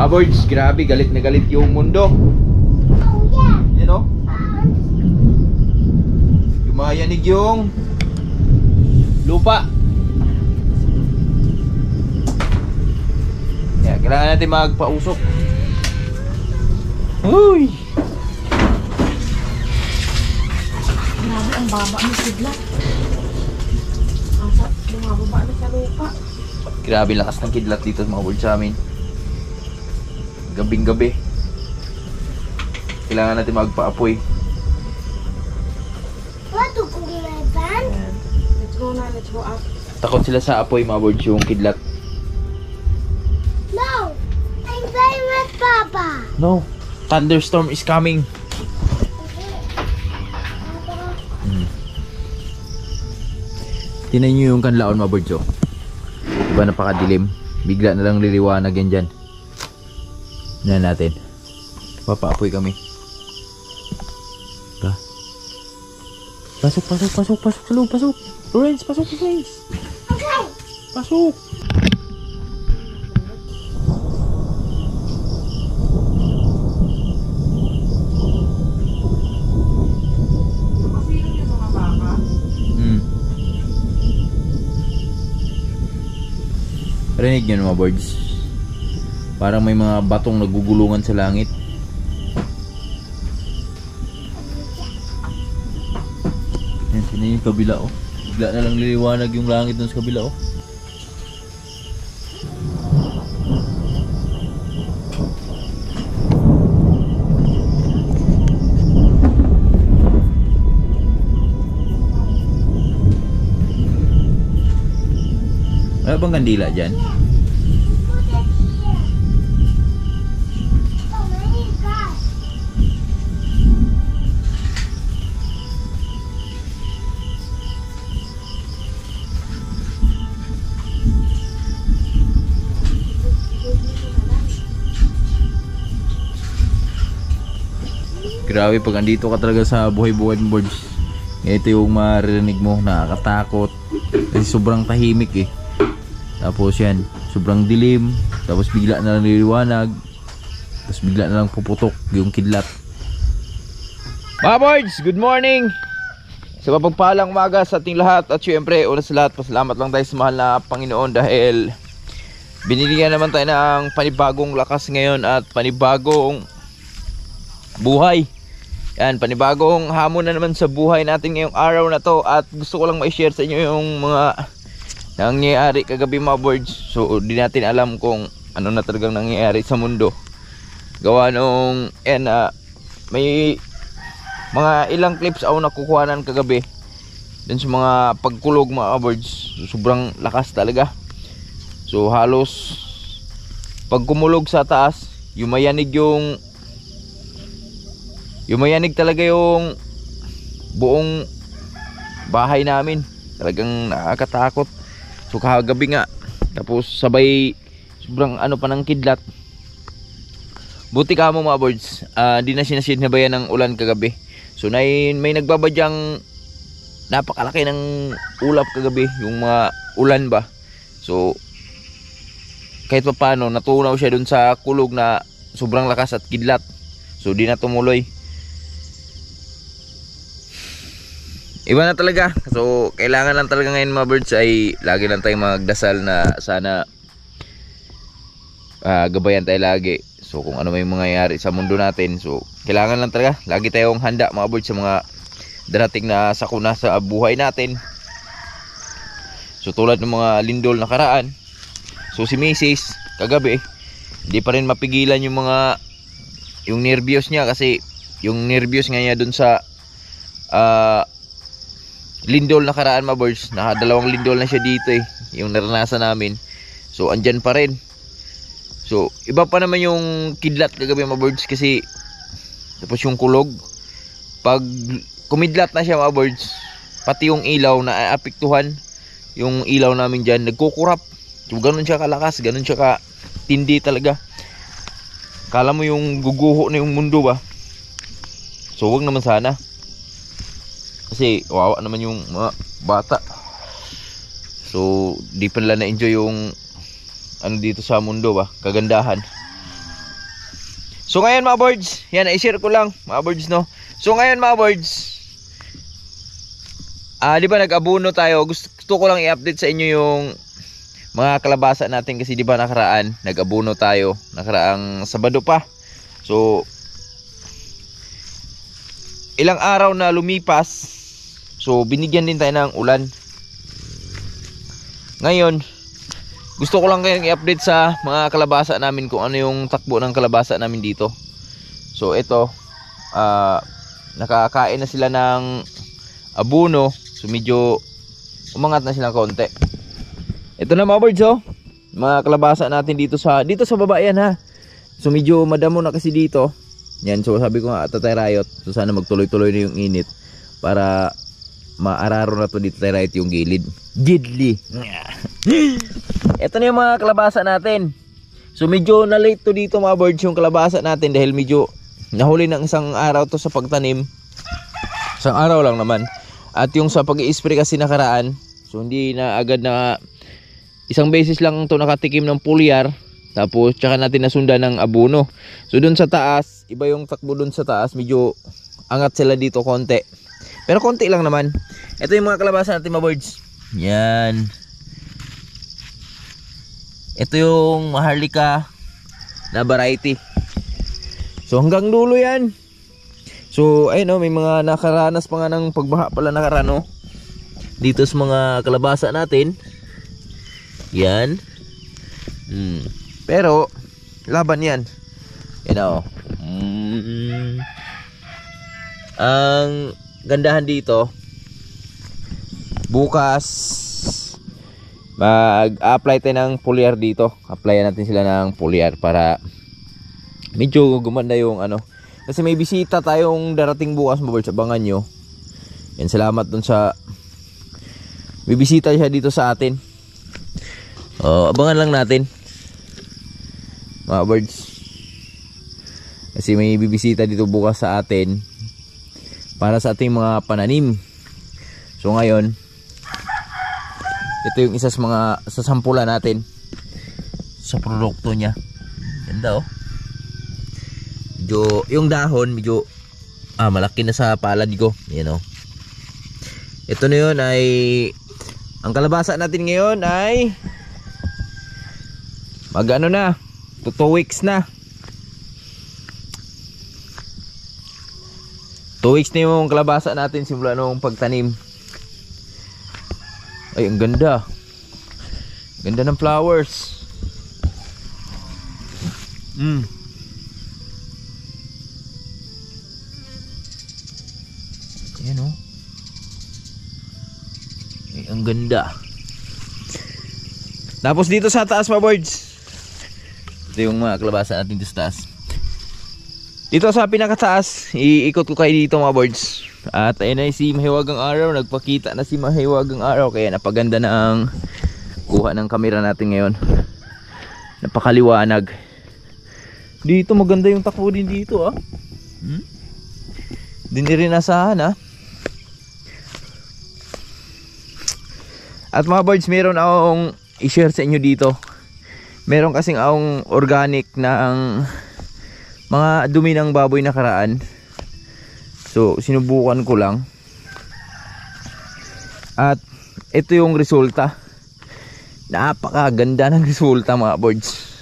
Mga boards, grabe, galit na galit yung mundo. You know? Yumayanig yung lupa. Kaya kailangan natin magpausok. Uy! Grabe, ang baba ng kidlat. Asa, bumababa na sa lupa. Grabe lakas ng kidlat dito mga boards sa amin. Gabing gabi. Kailangan natin magpaapoy. Let's go na, let's go up. Takot sila sa apoy mga boards yung kidlat. No! I'm playing with Papa. No, thunderstorm is coming. Tingnan nyo yung kanlaon mga boards, oh. Diba napakadilim? Bigla na lang liliwanag yan dyan. Tingnan natin. Papaapoy kami. Diba? Pasok sa loob, pasok. Lawrence, pasok, Lawrence. Okay. Pasok. Rinig nyo mga birds. Parang may mga batong nagugulungan sa langit. Yan, sino yung kabila, oh. Bigla na lang liliwanag yung langit dun sa kabila, oh. Wala bang kandila dyan? Grabe pag andito ka talaga sa buhay-buhay ng birds. Ito yung maririnig mo, nakakatakot. Kasi sobrang tahimik eh. Tapos yan, sobrang dilim. Tapos bigla na lang liliwanag. Tapos bigla na lang puputok yung kidlat. Mga birds, good morning! Sa mapagpalang umaga sa ating lahat. At syempre, una sa lahat, pasalamat lang tayo sa mahal na Panginoon. Dahil binigyan naman tayo ng panibagong lakas ngayon. At panibagong buhay. Yan, panibagong hamon na naman sa buhay natin ngayong araw na to. At gusto ko lang ma-share sa inyo yung mga nangyayari kagabi mga birds. So di natin alam kung ano na talagang nangyayari sa mundo. Gawa nung may mga ilang clips ako nakukuhanan kagabi dun sa mga pagkulog mga birds. Sobrang lakas talaga. So halos pag kumulog sa taas, yumayanig talaga yung buong bahay namin. Talagang nakakatakot. So kagabi nga, tapos sabay sobrang ano pa ng kidlat. Buti ka mo mga birds, di na sinasinabayan ng ulan kagabi. So may nagbabadyang napakalaki ng ulap kagabi, yung mga ulan ba. So kahit pa paano natunaw siya dun sa kulog na sobrang lakas at kidlat. So di na tumuloy. Iba na talaga. So kailangan lang talaga ngayon mga birds ay lagi lang tayong magdasal na sana gabayan tayo lagi. So kung ano may mangyayari sa mundo natin, so kailangan lang talaga lagi tayong handa mga birds sa mga darating na sakuna sa buhay natin. So tulad ng mga lindol na karaan, so si Mrs. kagabi hindi pa rin mapigilan yung nervyos niya. Kasi yung nervyos nga niya dun sa lindol na karaan mga birds, nakadalawang lindol na siya dito eh, yung naranasan namin. So andyan pa rin. So iba pa naman yung kidlat kagabi mga birds. Kasi tapos yung kulog, pag kumidlat na siya mga birds, pati yung ilaw na aapektuhan. Yung ilaw namin dyan nagkukurap. So ganun siya kalakas, ganun siya katindi talaga. Kala mo yung guguho na yung mundo ba. So wag naman sana, kasi wawa naman yung mga bata. So di pa nila na-enjoy yung ano dito sa mundo ba, kagandahan. So ngayon mga birds, yan, i-share ko lang mga birds, no. So ngayon mga birds, di ba nag-abuno tayo? Gusto ko lang i-update sa inyo yung mga kalabasa natin kasi di ba nakaraan nag-abuno tayo, nakaraang Sabado pa. So ilang araw na lumipas, so binigyan din tayo ng ulan. Ngayon gusto ko lang kayong i-update sa mga kalabasa namin kung ano yung takbo ng kalabasa namin dito. So ito, nakakain na sila ng abuno. So medyo umangat na sila konti. Ito na mga birds, oh. Mga kalabasa natin dito sa baba yan, ha. So medyo madamo na kasi dito. Yan, so sabi ko nga Tatay Riot, so sana magtuloy-tuloy na yung init para maararo na to dito Tatay Riot yung gilid. Gidli. Ito na yung mga kalabasa natin. So medyo na late to dito mga birds yung kalabasa natin dahil medyo nahuli ng isang araw to sa pagtanim. Isang araw lang naman. At yung sa pag-i-spray kasi nakaraan, so hindi na agad na, isang beses lang to nakatikim ng pulyar. Tapos tsaka natin nasundan ng abuno. So dun sa taas, iba yung takbo dun sa taas, medyo angat sila dito konti. Pero konti lang naman. Ito yung mga kalabasa natin mga birds. Yan. Ito yung Maharlika na variety. So hanggang dulo yan. So ayun, oh, may mga nakaranas pa nga ng pagbaha pala nakaraan, oh. Dito sa mga kalabasa natin. Yan. Pero laban yan. Yan, oh. Ang gandahan dito, bukas mag-apply tayo ng pulyar dito. Applyan natin sila ng pulyar para medyo gumanda yung ano. Kasi may bisita tayong darating bukas mga birds, abangan nyo. Yan, salamat dun sa may bisita siya dito sa atin. Abangan lang natin mga birds, kasi may bibisita dito bukas sa atin para sa ating mga pananim. So ngayon, ito yung isa sa mga sasampulan natin sa produkto niya. Ganda, oh. Medyo, yung dahon medyo malaki na sa palad ko. Yan, oh. Ito na yun ay, ang kalabasa natin ngayon ay mag-ano na, 2 weeks na. 2 weeks na yung kalabasa natin simula nung pagtanim. Ay, ang ganda. Ganda ng flowers. Ayan, oh. Ay, ang ganda. Tapos dito sa taas mga birds, ito yung mga kalabasa natin dito sa taas. Dito sa pinakataas, iikot ko kayo dito mga birds. At ayun na si Mahiwagang Araw. Nagpakita na si Mahiwagang Araw. Kaya napaganda na ang kuha ng kamera natin ngayon. Napakaliwanag. Dito maganda yung takbo din dito, ah. Din rin nasahan, ah. At mga birds, meron akong i-share sa inyo dito. Meron kasing akong organic na ang mga dumi ng baboy nakaraan. So sinubukan ko lang. At ito yung resulta. Napakaganda ng resulta mga birds.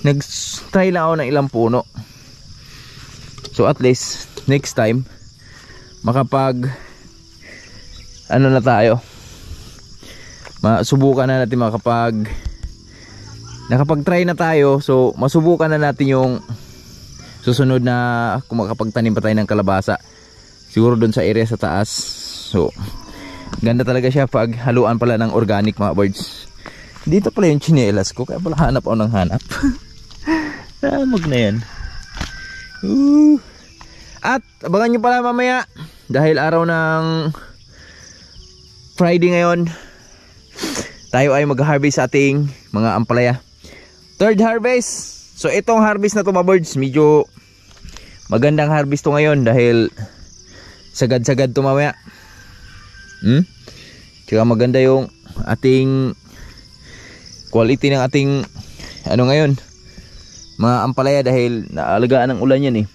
Nag-try lang ako ng ilang puno. So at least next time makapag ano na tayo, masubukan na natin nakapag-try na tayo. So masubukan na natin yung susunod na kung makapagtanim pa tayo ng kalabasa, siguro doon sa area sa taas. So ganda talaga siya pag haluan pala ng organic mga birds. Dito pala yung tsinelas ko, kaya pala hanap ako ng hanap. Mag na yan. At abangan nyo pala mamaya, dahil araw ng Friday ngayon, tayo ay mag-harvest sa ating mga ampalaya. Third harvest. So itong harvest na to mga birds, medyo magandang harvest to ngayon dahil sagad-sagad to mamaya. Tsaka maganda yung ating quality ng ating ano ngayon, mga ampalaya dahil naalagaan ng ulan yan eh.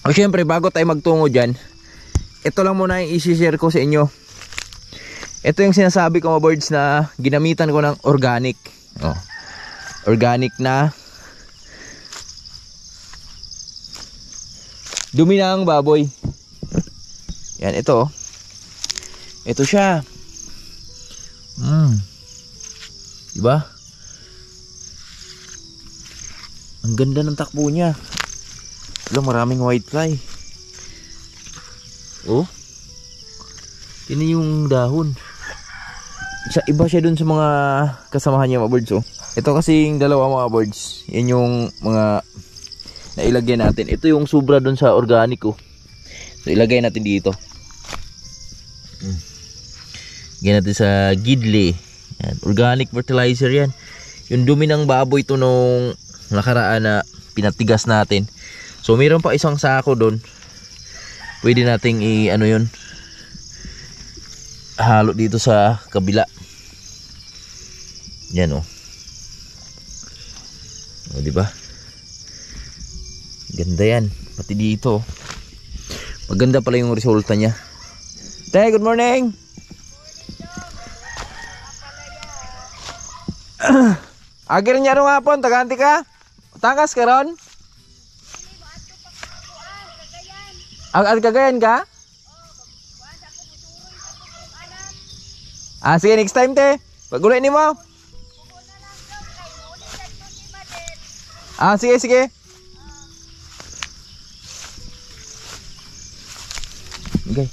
O syempre bago tayo magtungo dyan, ito lang muna yung isi-share ko sa inyo. Ito yung sinasabi ko mga birds na ginamitan ko ng organic. Organic na dumi ng baboy. Yan, ito. Ito siya. Diba? Ang ganda ng takbo niya. Maraming white fly. Oh. Yun yung dahon. Iba siya dun sa mga kasamahan niya mga birds. Oh. Ito kasing dalawa mga birds. Yan yung mga nailagay natin. Ito yung sobra dun sa organic. Oh. So ilagay natin dito. Ilagay natin sa gidli. Yan. Organic fertilizer yan. Yung dumi ng baboy ito nung nakaraan na pinatigas natin. So mayroon pa isang sako doon. Pwede nating ano yun, halo dito sa kabila. Yan oh. O di ba? Ganda yan. Pati dito. Maganda pala yung resulta niya. Tay, good morning. Agir niya ro hapon, taganti ka? Takas ka ron? Ang Cagayan ka? Sige next time te. Pagulay ni mo. Sige sige. Okay.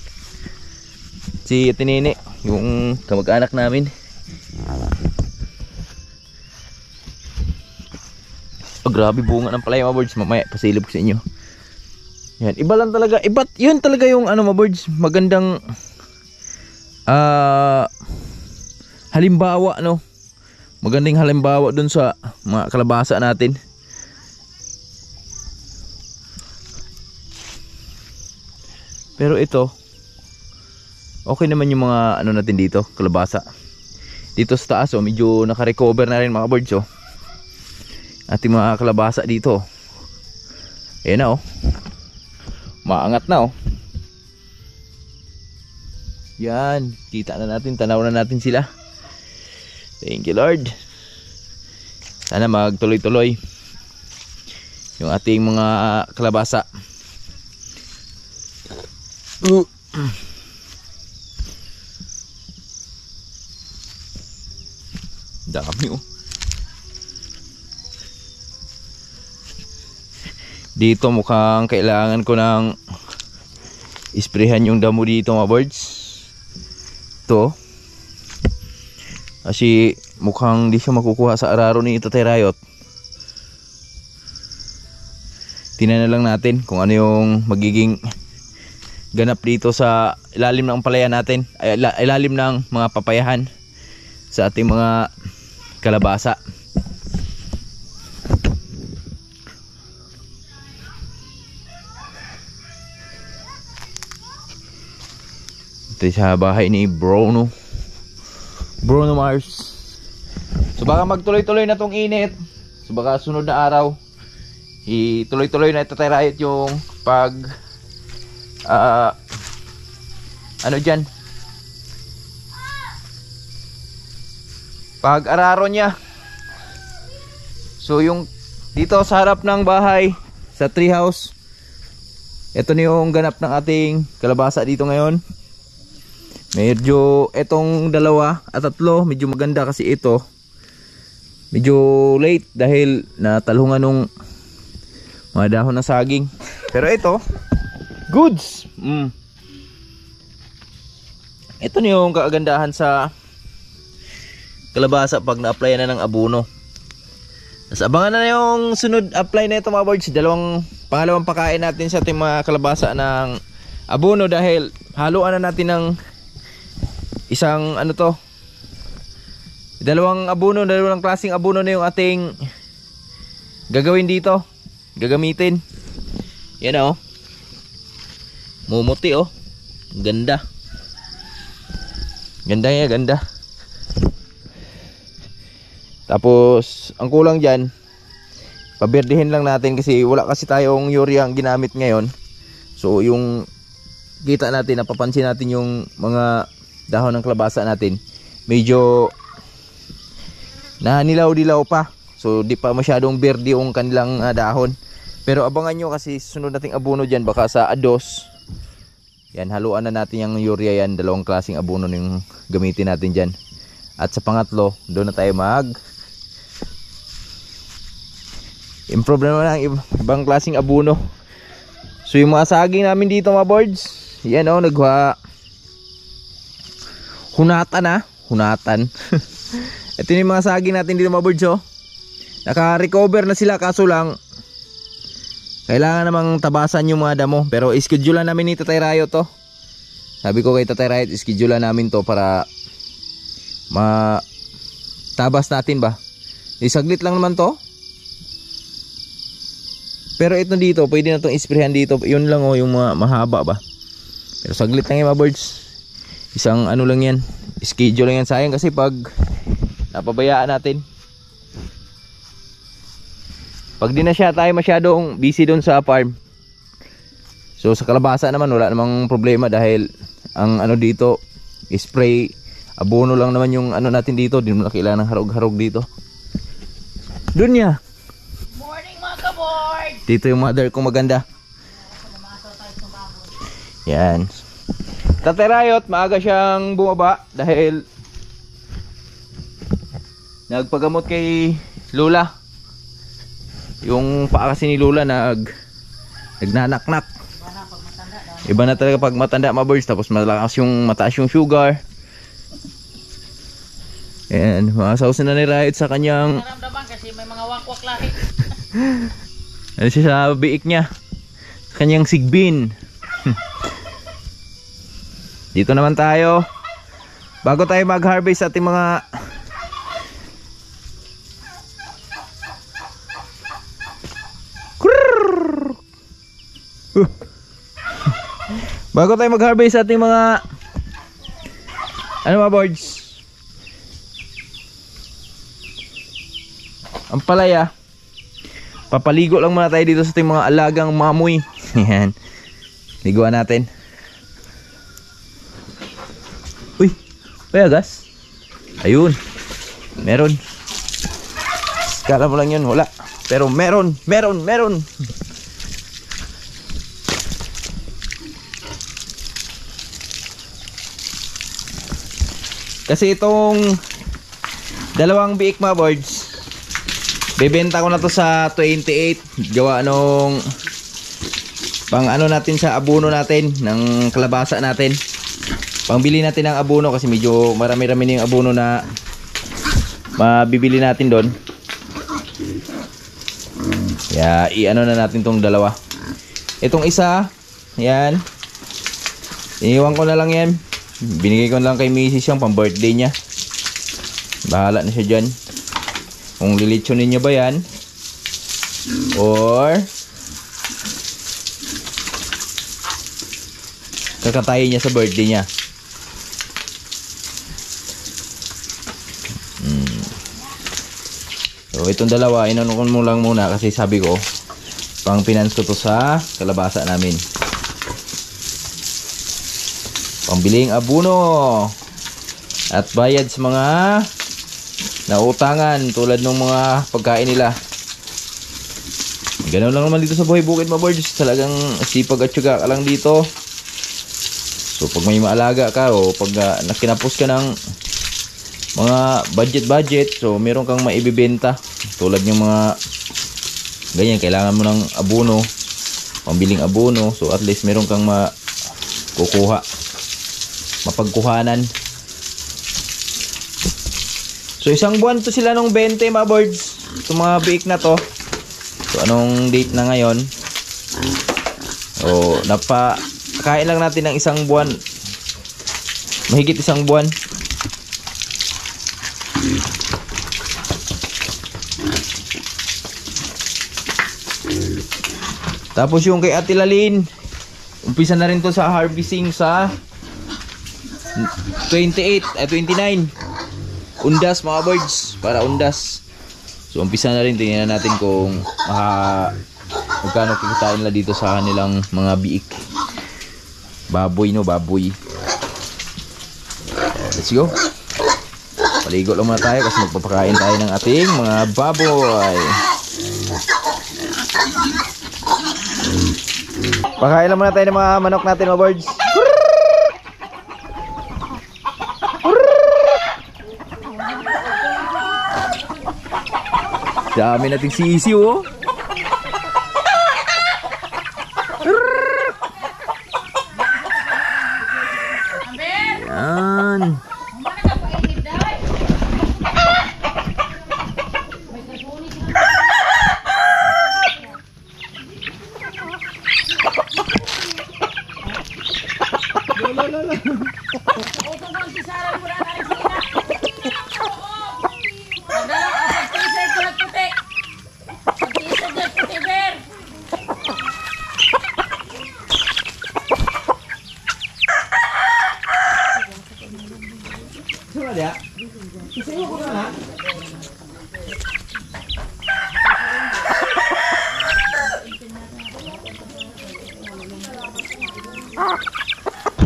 Si Tinini, yung kamag-anak namin. Grabe bunga ng palaya mga birds. Mamaya pasilip ko sa inyo. Yan, iba lang talaga. Yun talaga yung ano mga birds, magandang halimbawa no. Magandang halimbawa dun sa mga kalabasa natin. Pero ito okay naman yung mga ano natin dito, kalabasa. Dito sa taas medyo naka-recover na rin mga birds ating mga kalabasa dito. Ayan na maangat na yan, kita na natin, tanaw na natin sila. Thank you Lord. Sana magtuloy-tuloy yung ating mga kalabasa. Dami dito mukhang kailangan ko ng isprehan yung damo dito mga birds. Ito kasi mukhang di siya makukuha sa araro ni Tatay Rayot. Tingnan na lang natin kung ano yung magiging ganap dito sa ilalim ng palaya natin, ilalim ng mga papayahan sa ating mga kalabasa. Sa bahay ni Bruno Mars. So baka magtuloy-tuloy na tong init. So baka sunod na araw ituloy-tuloy na Tatay Rayot yung pag ano dyan, pag araro niya. So yung dito sa harap ng bahay sa treehouse, ito na yung ganap ng ating kalabasa dito ngayon. Medyo etong dalawa at tatlo medyo maganda kasi ito medyo late dahil natalungan nung mga dahon ng saging. Pero ito goods. Ito na yung kagandahan sa kalabasa pag na-apply na ng abono. Tapos abangan na yung sunod apply na ito mga birds. Pangalawang pakain natin sa ating mga kalabasa ng abono dahil haluan na natin ng isang ano to, dalawang klaseng abono na yung ating gagawin dito, gagamitin. Yan mumuti ganda. Ganda. Tapos ang kulang dyan paberdihin lang natin kasi wala kasi tayong urea ang ginamit ngayon. So yung kita natin, napapansin natin yung mga dahon ng kalabasa natin medyo nanilaw-dilaw pa. So di pa masyadong berde yung kanilang dahon. Pero abangan nyo kasi sunod nating abono dyan, baka sa ados yan, haluan na natin yung urea yan. Dalawang klaseng abono yung gamitin natin dyan. At sa pangatlo, doon na tayo improve na ng ibang klaseng abono. So yung mga saging namin dito mga boards, yan o, hunatan. Ito yung mga saging natin dito mga boards, oh. Naka-recover na sila, kaso lang kailangan namang tabasan yung mga damo. Pero ischedule namin ni Tatay Rayo to. Sabi ko kay Tatay Rayo, ischedule namin to para matabas natin ba. Isaglit lang naman to. Pero ito dito, pwede na itong isprehan dito. Yun lang oh, yung mga mahaba ba. Pero saglit lang yung mga birds. Isang ano lang yan, schedule lang yan. Sayang kasi pag napabayaan natin, pag di na siya tayo masyadong busy doon sa farm. So sa kalabasa naman wala namang problema dahil ang ano dito, spray abono lang naman yung ano natin dito. Di mo na kailangan ng harog-harog dito. Doon niya. Morning mga kaboard! Dito yung mother kong maganda. Yan. Tatay Rayot, maaga siyang bumaba dahil nagpagamot kay Lola. Yung paa kasi ni Lola nagnanaknak. Iba na talaga pag matanda mga birds. Tapos mataas yung sugar. And masausin na ni Rayot sa kanyang naramdaman kasi may mga wakwak lahi. ano siya sa biik niya, sa kanyang sigbin. Dito naman tayo. Bago tayo mag-harvest ating mga bago tayo mag-harvest ating mga ano mga boards, ang palaya, papaligo lang muna tayo dito sa ating mga alagang mamoy. Yan, liguan natin. Uy, payagas. Ayun, meron. Kala mo lang yun, wala. Pero meron. Kasi itong dalawang biik mga boards, bebenta ko na to sa 28. Gawa nung pang ano natin sa abono natin ng kalabasa natin. Pangbili natin ng abono kasi medyo marami-rami na yung abono na mabibili natin doon. Kaya i-ano na natin tong dalawa. Itong isa, yan, iniwan ko na lang yan. Binigay ko lang kay Mrs. yung pang birthday niya. Bahala na siya dyan kung lilitsunin niya ba yan or kakatayin niya sa birthday niya. So itong dalawa inanukon mo lang muna kasi sabi ko pang finance ko to sa kalabasa namin, pambiling abono at bayad sa mga nautangan tulad ng mga pagkain nila. Ganoon lang naman dito sa buhay bukid mga boards. Talagang sipag at syaga ka lang dito. So pag may maalaga ka o pag nakinapos ka ng mga budget, so meron kang maibibenta tulad ng mga ganyan, kailangan mo ng abono, pambiling abono, so at least meron kang makukuha, mapagkuhanan. So isang buwan to sila nung 20 mga boards, itong mga biik na to. So anong date na ngayon? So napakain lang natin ng isang buwan, mahigit isang buwan. Tapos yung kay Ate Lalin, umpisa na rin to sa harvesting sa 29. Undas mga birds, para undas. So umpisa na rin, tingnan natin kung magkano kikitain nila dito sa kanilang mga biik. Baboy, no, baboy. Let's go. Paligo lang muna tayo kasi magpapakain tayo ng ating mga baboy. Pakain lang muna tayo ng mga manok natin, mga birds. Dami nating sisiw, oh. Yan.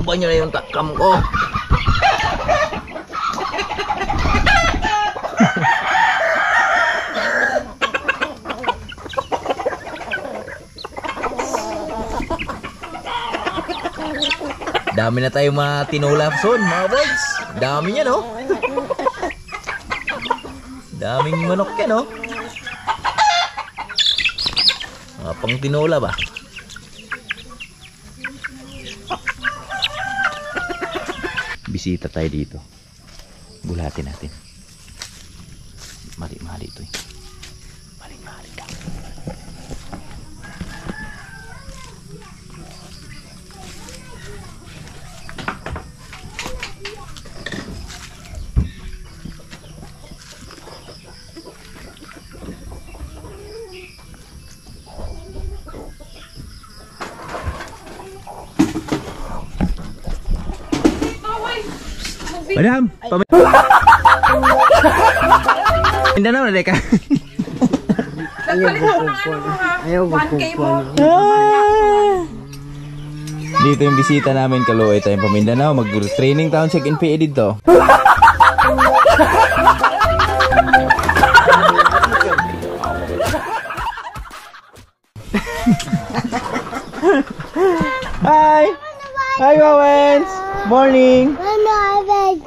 Banyo na yung takam ko. Dami na tayong mga tinula son, mga boys. Dami niya, no? Daming manok yan, no? Mga pang tinula ba? Bisita tayo dito. Bulatin natin. Mali-mali ito, eh. Mali-mali ka. Madam, Mindanao na ka. Dito yung bisita namin, Kaluoy tayong Pamindanao. Mag-training town check-in PA dito. Hi! Hi, Owens! Morning!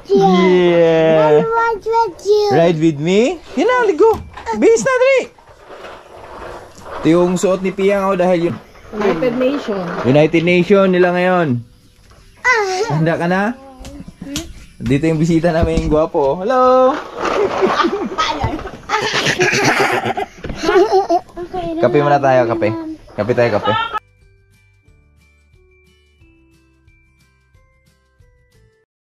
Yeah! Ride with me? Yan na, ligo! Bihis na, dali! Ito yung suot ni Piyang, oh, dahil yung United Nation nila ngayon. Handa ka na? Dito yung bisita namin yung gwapo. Hello! Kape muna tayo, kape. Kape tayo, kape.